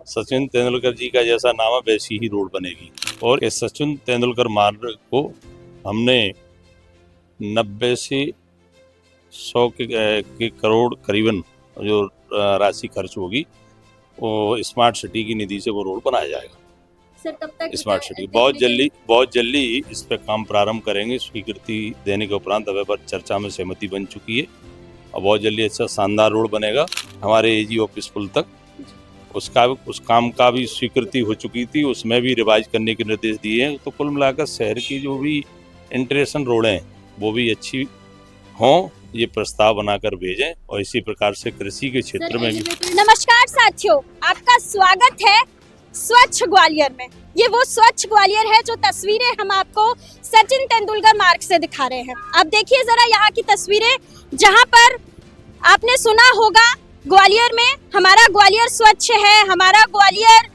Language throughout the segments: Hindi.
सचिन तेंदुलकर जी का जैसा नाम है वैसी ही रोड बनेगी। और इस सचिन तेंदुलकर मार्ग को हमने 90 से 100 के करोड़ करीबन जो राशि खर्च होगी वो स्मार्ट सिटी की निधि से वो रोड बनाया जाएगा। सर कब तक स्मार्ट सिटी बहुत जल्दी इस पे काम प्रारंभ करेंगे। स्वीकृति देने के उपरांत अब पर चर्चा में सहमति बन चुकी है और बहुत जल्दी अच्छा शानदार रोड बनेगा हमारे एजी ऑफिस पुल तक। उस काम का भी स्वीकृति हो चुकी थी, उसमें भी रिवाइज करने के निर्देश दिए हैं। तो कुल मिलाकर शहर की जो भी इंटरेक्शन रोडें हैं वो भी अच्छी हों, ये प्रस्ताव बनाकर भेजें और इसी प्रकार से कृषि के क्षेत्र में भी। नमस्कार साथियों, आपका स्वागत है स्वच्छ ग्वालियर में। ये वो स्वच्छ ग्वालियर है जो तस्वीरें हम आपको सचिन तेंदुलकर मार्ग से दिखा रहे हैं। आप देखिए जरा यहाँ की तस्वीरें, जहाँ पर आपने सुना होगा ग्वालियर में हमारा ग्वालियर स्वच्छ है, हमारा ग्वालियर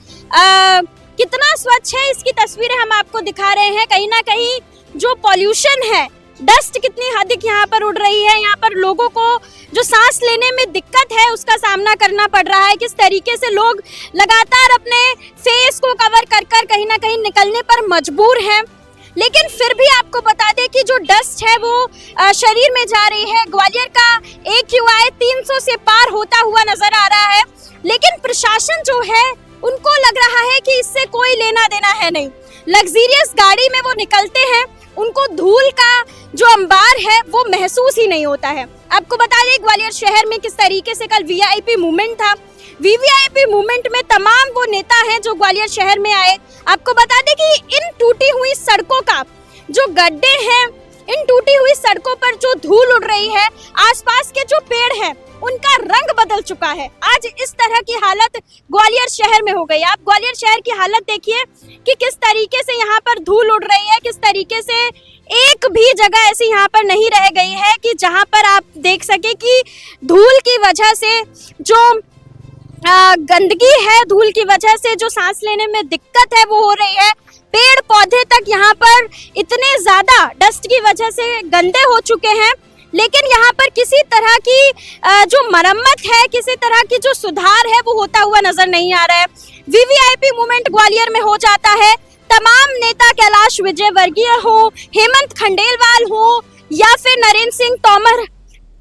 कितना स्वच्छ है, इसकी तस्वीरें हम आपको दिखा रहे हैं। कहीं ना कहीं जो पॉल्यूशन है, डस्ट कितनी अधिक यहाँ पर उड़ रही है, यहाँ पर लोगों को जो सांस लेने में दिक्कत है उसका सामना करना पड़ रहा है। किस तरीके से लोग लगातार अपने फेस को कवर कर कर कहीं ना कहीं निकलने पर मजबूर हैं। लेकिन फिर भी आपको बता दें कि जो डस्ट है वो शरीर में जा रही है। ग्वालियर का AQI 300 से पार होता हुआ नजर आ रहा है, लेकिन प्रशासन जो है उनको लग रहा है कि इससे कोई लेना देना है नहीं। लग्जरियस गाड़ी में वो निकलते हैं, उनको धूल का जो अंबार है वो महसूस ही नहीं होता है। आपको बता दें ग्वालियर शहर में किस तरीके से कल VIP मूवमेंट था। VVIP मूवमेंट में तमाम वो नेता हैं जो ग्वालियर शहर में आए। आपको बता दें कि इन टूटी हुई सड़कों का जो गड्ढे हैं, इन टूटी हुई सड़कों पर जो धूल उड़ रही है, आसपास के जो पेड़ हैं उनका रंग बदल चुका है। आज इस तरह की हालत ग्वालियर शहर में हो गई। आप ग्वालियर शहर की हालत देखिए कि किस तरीके से यहाँ पर धूल उड़ रही है, किस तरीके से एक भी जगह ऐसी यहाँ पर नहीं रह गई है कि जहाँ पर आप देख सके कि धूल की वजह से जो गंदगी है, धूल की वजह से जो सांस लेने में दिक्कत है वो हो रही है। पेड़ पौधे तक यहाँ पर इतने ज्यादा डस्ट की वजह से गंदे हो चुके हैं, लेकिन यहाँ पर किसी तरह की जो मरम्मत है, किसी तरह की जो सुधार है वो होता हुआ नजर नहीं आ रहा है। VVIP मूवमेंट ग्वालियर में हो जाता है, तमाम नेता कैलाश विजयवर्गीय हो, हेमंत खंडेलवाल हो या फिर नरेंद्र सिंह तोमर,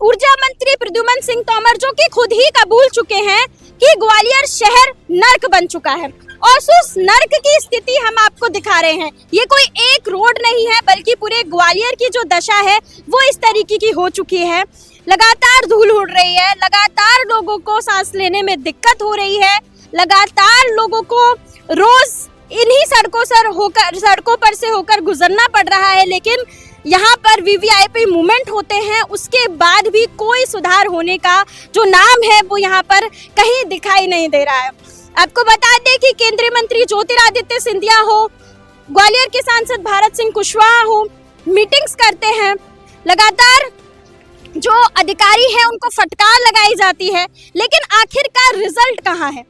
ऊर्जा मंत्री प्रद्युमन सिंह तोमर, जो कि खुद ही कबूल चुके हैं कि ग्वालियर शहर नर्क बन चुका है। और उस नर्क की स्थिति हम आपको दिखा रहे हैं। ये कोई एक रोड नहीं है, बल्कि पूरे ग्वालियर की जो दशा है वो इस तरीके की हो चुकी है। लगातार धूल उड़ रही है, लगातार लोगों को सांस लेने में दिक्कत हो रही है, लगातार लोगों को रोज इन्हीं सड़कों पर से होकर गुजरना पड़ रहा है। लेकिन यहाँ पर VVIP मूवमेंट होते हैं, उसके बाद भी कोई सुधार होने का जो नाम है वो यहाँ पर कहीं दिखाई नहीं दे रहा है। आपको बता दें कि केंद्रीय मंत्री ज्योतिरादित्य सिंधिया हो, ग्वालियर के सांसद भारत सिंह कुशवाहा हो, मीटिंग्स करते हैं। लगातार जो अधिकारी हैं उनको फटकार लगाई जाती है, लेकिन आखिरकार रिजल्ट कहाँ है?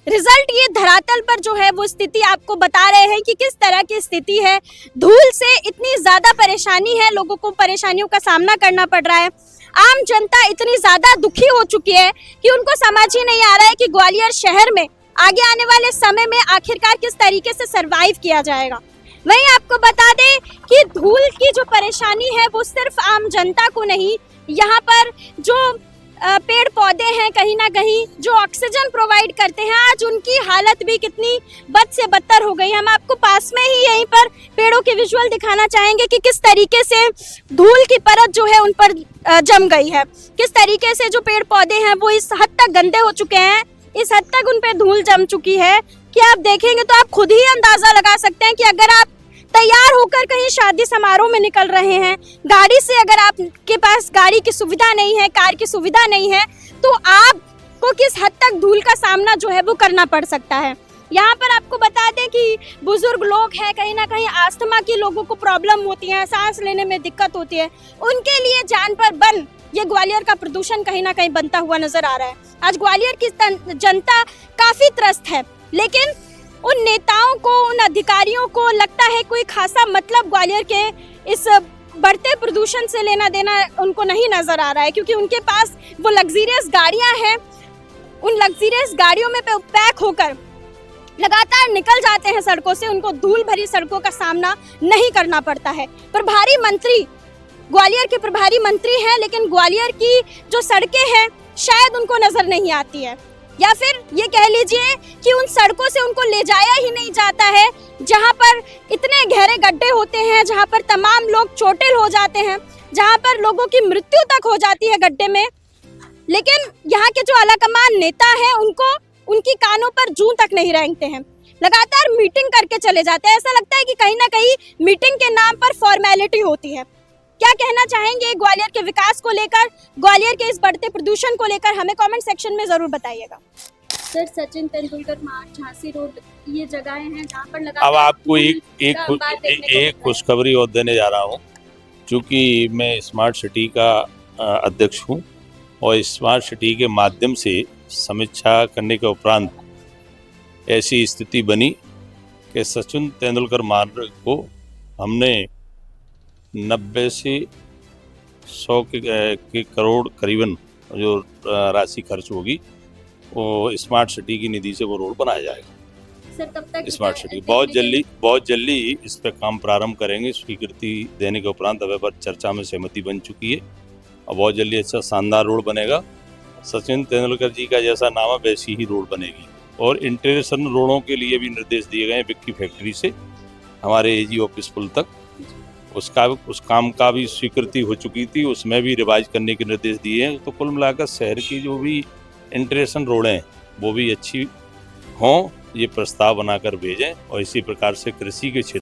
रिजल्ट ये धरातल पर जो है वो स्थिति आपको बता रहे हैं कि किस तरह की स्थिति है। धूल से इतनी ज्यादा परेशानी है, लोगों को परेशानियों का सामना करना पड़ रहा है। आम जनता इतनी ज्यादा दुखी हो चुकी है कि उनको समझ ही नहीं आ रहा है कि ग्वालियर शहर में आगे आने वाले समय में आखिरकार किस तरीके से सरवाइव किया जाएगा। वहीं आपको बता दें कि धूल की जो परेशानी है वो सिर्फ आम जनता को नहीं, यहाँ पर जो पेड़ पौधे हैं कहीं ना कहीं जो ऑक्सीजन प्रोवाइड करते हैं, आज उनकी हालत भी कितनी बद से बदतर हो गई। हम आपको पास में ही यहीं पर पेड़ों के विजुअल दिखाना चाहेंगे कि किस तरीके से धूल की परत जो है उन पर जम गई है, किस तरीके से जो पेड़ पौधे हैं वो इस हद तक गंदे हो चुके हैं, इस हद तक उन पर धूल जम चुकी है कि आप देखेंगे तो आप खुद ही अंदाजा लगा सकते हैं कि अगर आप तैयार होकर कहीं शादी समारोह में निकल रहे हैं, गाड़ी से अगर आपके पास गाड़ी की सुविधा नहीं है, कार की सुविधा नहीं है, तो आपको किस हद तक धूल का सामना जो है वो करना पड़ सकता है। यहाँ पर आपको बता दें कि बुजुर्ग लोग हैं, कहीं ना कहीं अस्थमा की लोगों को प्रॉब्लम होती है, सांस लेने में दिक्कत होती है, उनके लिए जान पर बन ये ग्वालियर का प्रदूषण कहीं ना कहीं बनता हुआ नजर आ रहा है। आज ग्वालियर की जनता काफी त्रस्त है, लेकिन उन नेताओं को, उन अधिकारियों को लगता है कोई खासा मतलब ग्वालियर के इस बढ़ते प्रदूषण से लेना देना उनको नहीं नजर आ रहा है, क्योंकि उनके पास वो लग्जरियस गाड़ियां हैं। उन लग्जरियस गाड़ियों में पैक होकर लगातार निकल जाते हैं सड़कों से, उनको धूल भरी सड़कों का सामना नहीं करना पड़ता है। प्रभारी मंत्री, ग्वालियर के प्रभारी मंत्री हैं, लेकिन ग्वालियर की जो सड़कें हैं शायद उनको नजर नहीं आती है, या फिर ये कह लीजिए कि उन सड़कों से उनको ले जाया ही नहीं जाता है जहां पर इतने गहरे गड्ढे होते हैं, जहां पर तमाम लोग चोटिल हो जाते हैं, जहां पर लोगों की मृत्यु तक हो जाती है गड्ढे में। लेकिन यहाँ के जो आलाकमान नेता हैं उनको उनकी कानों पर जूं तक नहीं रेंगते हैं, लगातार मीटिंग करके चले जाते हैं। ऐसा लगता है कि कहीं ना कहीं मीटिंग के नाम पर फॉर्मेलिटी होती है। क्या कहना चाहेंगे ग्वालियर के विकास को लेकर, ग्वालियर के इस बढ़ते प्रदूषण को लेकर, हमें कमेंट सेक्शन में जरूर बताइएगा। सर, सचिन तेंदुलकर मार्ग, झांसी रोड, ये जगहें हैं जहां पर लगातार अब आपको एक खुशखबरी और देने जा रहा हूँ। चूँकि मैं स्मार्ट सिटी का अध्यक्ष हूँ और स्मार्ट सिटी के माध्यम से समीक्षा करने के उपरांत ऐसी स्थिति बनी कि सचिन तेंदुलकर मार्ग को हमने 90 से 100 के करोड़ करीबन जो राशि खर्च होगी वो स्मार्ट सिटी की निधि से वो रोड बनाया जाएगा। सर, तब तक स्मार्ट सिटी बहुत जल्दी इस पे काम प्रारंभ करेंगे। स्वीकृति देने के उपरांत अब पर चर्चा में सहमति बन चुकी है और बहुत जल्दी अच्छा शानदार रोड बनेगा। सचिन तेंदुलकर जी का जैसा नाम है वैसी ही रोड बनेगी। और इंटरनेशनल रोडों के लिए भी निर्देश दिए गए हैं विक्की फैक्ट्री से हमारे एजी ऑफिस पुल तक। उस काम का भी स्वीकृति हो चुकी थी, उसमें भी रिवाइज करने के निर्देश दिए हैं। तो कुल मिलाकर शहर की जो भी इंटरनेशनल रोडें हैं वो भी अच्छी हों, ये प्रस्ताव बनाकर भेजें। और इसी प्रकार से कृषि के क्षेत्र